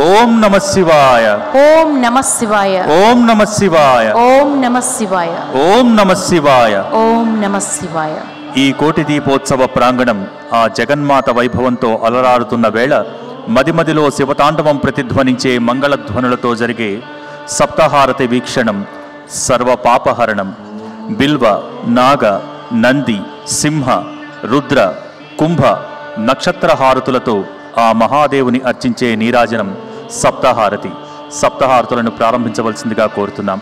ఓం నమః శివాయ. ఓం నమః శివాయ. ఓం నమః శివాయ. ఓం నమః శివాయ. ఓం నమః శివాయ. ఓం నమః శివాయ. ఈ కోటి దీపోత్సవ ప్రాంగణం ఆ జగన్మాత వైభవంతో అలరారుతున్న వేళ మదిమదిలో శివతాండవం ప్రతిధ్వనించే మంగళధ్వనులతో జరిగే సప్తహారతి వీక్షణం సర్వపాపహరణం. బిల్వ, నాగ, నంది, సింహ, రుద్ర, కుంభ నక్షత్రహారతులతో ఆ మహాదేవుని అర్చించే నీరాజనం సప్తహారతి. సప్తహారతులను ప్రారంభించవలసిందిగా కోరుతున్నాం.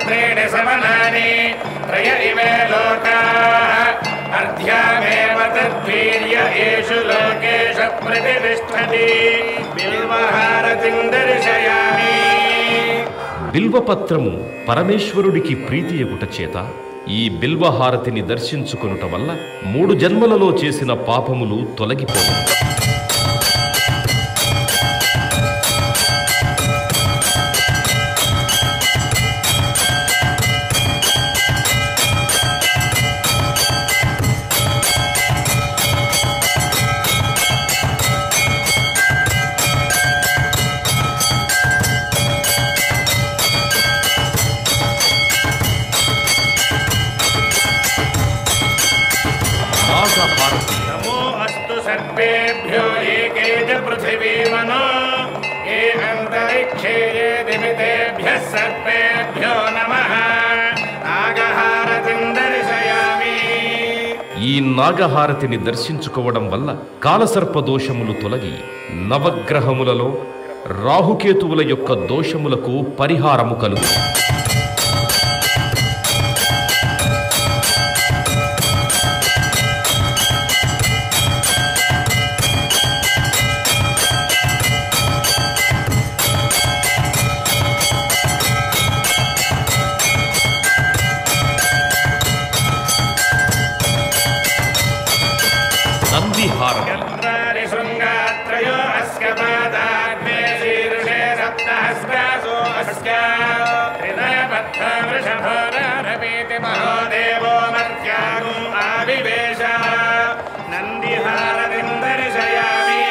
त्रीणि समनानि त्रय इमे लोकाः अर्ध्यामेव तद्वीर्य येषु लोकेषु प्रतिष्ठति बिल्वहारतिं दर्शयामि. బిల్వపత్రము పరమేశ్వరుడికి ప్రీతియగుట చేత ఈ బిల్వహారతిని దర్శించుకొనుట వల్ల 3 జన్మలలో చేసిన పాపములు తొలగిపోవు. नमो अस्तु सर्वेभ्यो एके च पृथिवीमनो ये अन्तरिक्षे ये दिमितेभ्यः सर्वेभ्यो नमः. नागहारतिं दर्शयामि. ఈ నాగహారతిని దర్శించుకోవడం వల్ల కాలసర్ప దోషములు తొలగి నవగ్రహములలో రాహుకేతువుల యొక్క దోషములకు పరిహారము కలుగు. నందిహారతి శృంగాత్రయో అస్య పాదాగ్నే శీర్షే సప్తహస్తాసో అస్య త్రిదయబద్ధ వృషభోరభీతి మహోదేవో మర్త్యాగుం ఆవివేశ. నందిహారతిం దర్శయామి.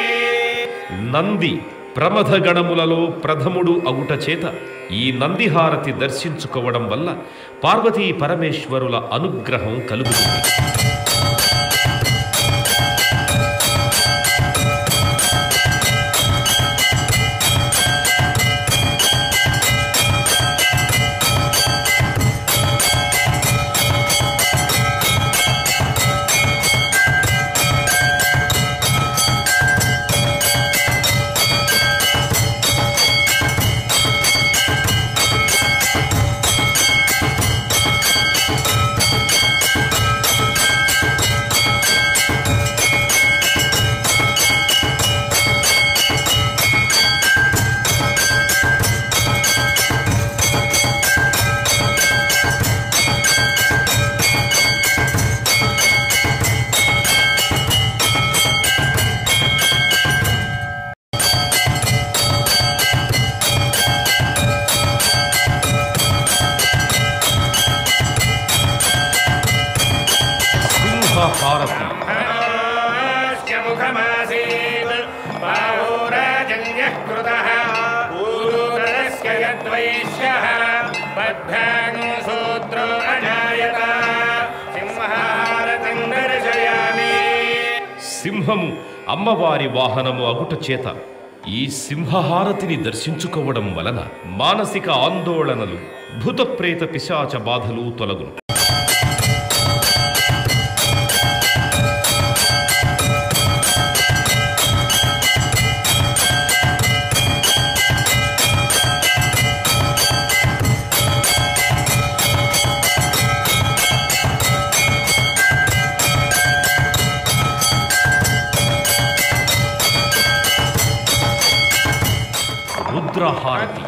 నంది ప్రమథ గణములలో ప్రథముడు అగుట చేత ఈ నందిహారతి దర్శించుకోవడం వల్ల పార్వతీ పరమేశ్వరుల అనుగ్రహం కలుగుతుంది. సింహము అమ్మవారి వాహనము అగుట చేత ఈ సింహహారతిని దర్శించుకోవడం వలన మానసిక ఆందోళనలు, భూతప్రేత పిశాచ బాధలు తొలగును.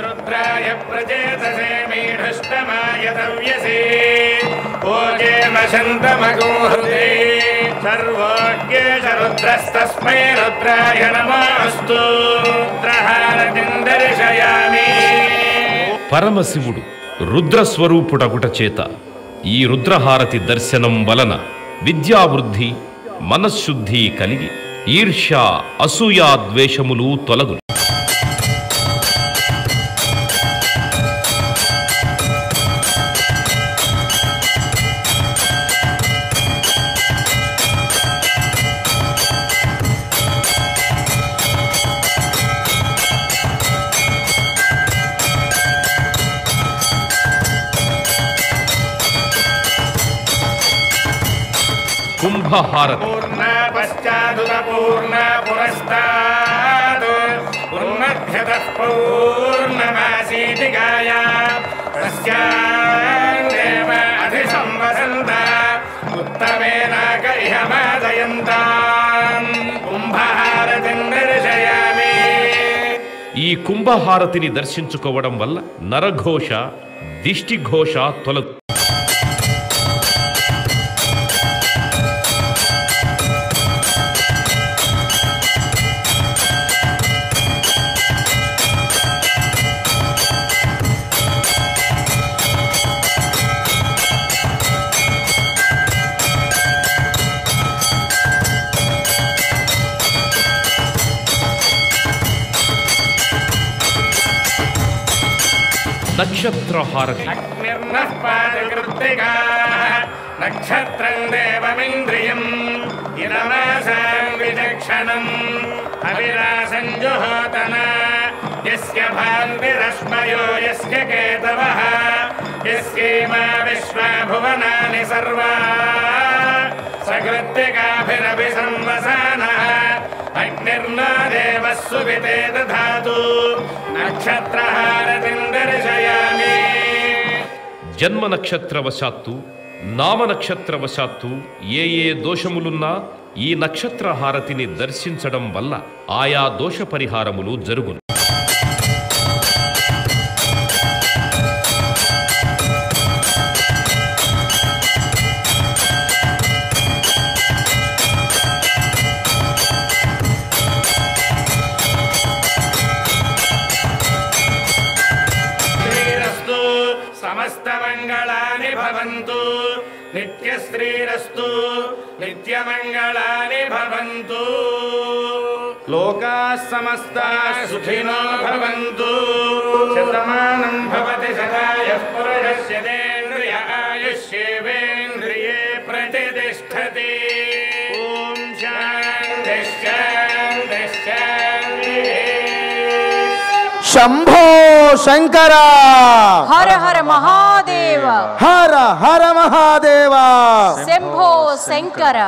రుద్రాయ ప్రచేతసే మీఢష్టమాయ దవ్యసే ఓజేమ శంతమగోహృదే సర్వోజ్ఞేశ రుద్రస్తస్మై రుద్రాయ నమోస్తు రుద్రహారతిం దర్శయామి. పరమశివుడు రుద్రస్వరూపుడగుట చేత ఈ రుద్రహారతి దర్శనం వలన విద్యావృద్ధి, మనశ్శుద్ధి కలిగి ఈర్ష్య, అసూయ, ద్వేషములు తొలగును. కుంభహారతి పూర్ణ పశ్చాదుత పూర్ణ పురస్తాద్ పూర్ణధ్యతః పౌర్ణమాసీతికాయ తస్యాదేవ అధిసంవసంత ఉత్తమేనాక ఇహ మాదయంతాం కుంభహారతిం దర్శయామి. ఈ కుంభహారతిని దర్శించుకోవడం వల్ల నరఘోష, దిష్టిఘోష తొలగు. నక్షత్రహారతి అగ్నిర్నః పాదకృత్తికాః నక్షత్రం దేవమింద్రియం ఇదమాసాం విచక్షణం అవిరాసం జుహోతన యస్య భాన్తిరశ్మయో యస్య కేతవః యస్యేమా విశ్వా భువనాని సర్వా సకృత్తికాభిరభి సంవసానః అగ్నిర్నో దేవः సువితే దధాతు నక్షత్రహారతిం దర్శయామి. జన్మ నక్షత్రవశాత్తు, నామ నక్షత్రవశాత్తు ఏ దోషములున్నా ఈ నక్షత్రహారతిని దర్శించడం వల్ల ఆయా దోష పరిహారములు జరుగును. సమస్తమంగళాని భవంతు నిత్యశ్రీరస్తు నిత్యమంగళాని భవంతు లోకాః సమస్తాః సుఖినో భవంతు శతమానం భవతి శతాయః పురుషస్యేంద్రియ ఆయుష్యేవేంద్రియే ప్రతిష్టతి. ఓం శాంతి శాంతి శాంతి. శంభో శంకర, హర హర మహాదేవ, హర హర మహాదేవ, శంభో శంకర.